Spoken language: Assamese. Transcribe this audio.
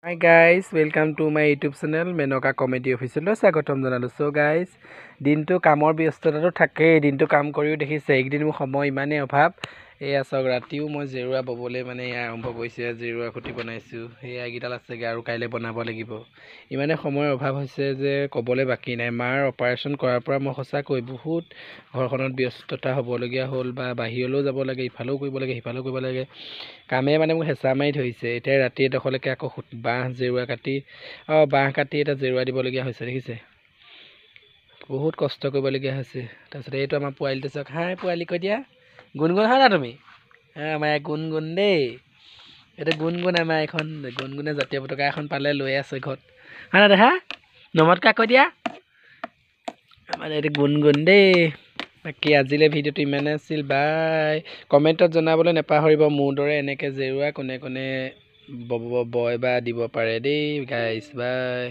Hi guys, welcome to my YouTube channel Menoka Comedy Official. স্বাগতম জনালো। সো গাইজ দিনটো কামৰ ব্যস্ততাটো থাকেই, দিনটো কাম কৰিও দেখিছে একদিন মোৰ সময় ইমানেই অভাৱ। এয়া চাওক ৰাতিও মই জেৰুৱা ববলৈ মানে আৰম্ভ কৰিছে, জেৰুৱা খুঁটি বনাইছোঁ। সেই এইকেইডাল আছেগৈ আৰু কাইলৈ বনাব লাগিব। ইমানে সময়ৰ অভাৱ হৈছে যে ক'বলৈ বাকী নাই। মাৰ অপাৰেশ্যন কৰাৰ পৰা মই সঁচাকৈ বহুত ঘৰখনত ব্যস্ততা হ'বলগীয়া হ'ল, বা বাহিৰলৈও যাব লাগে, ইফালেও কৰিব লাগে সিফালেও কৰিব লাগে। কামে মানে মোক হেঁচা মাৰি ধৰিছে। এতিয়া ৰাতি এডোখৰলৈকে আকৌ বাঁহ কাটি এটা জেৰুৱা দিবলগীয়া হৈছে, দেখিছে বহুত কষ্ট কৰিবলগীয়া হৈছে। তাৰপিছত এইটো আমাৰ পোৱালিটো চাওক, হাই পোৱালি কৈ দিয়া, গুণগুণ হয় না তুমি? আমাৰ গুণগুণ দেই, এইটো গুণগুণ। আমাৰ এখন গুণগুণে জাতীয় পতাকা এখন পালে, লৈ আছে ঘৰত, হয় না দেখা? নমস্কাৰ কৈ দিয়া, আমাৰ এইটো গুণগুণ দেই। বাকী আজিলৈ ভিডিঅ'টো ইমানে আছিল। বাই। কমেণ্টত জনাবলৈ নাপাহৰিব মোৰ দৰে এনেকৈ জেৰুৱা কোনে কোনে বয় বা দিব পাৰে দেই গাইজ। বাই।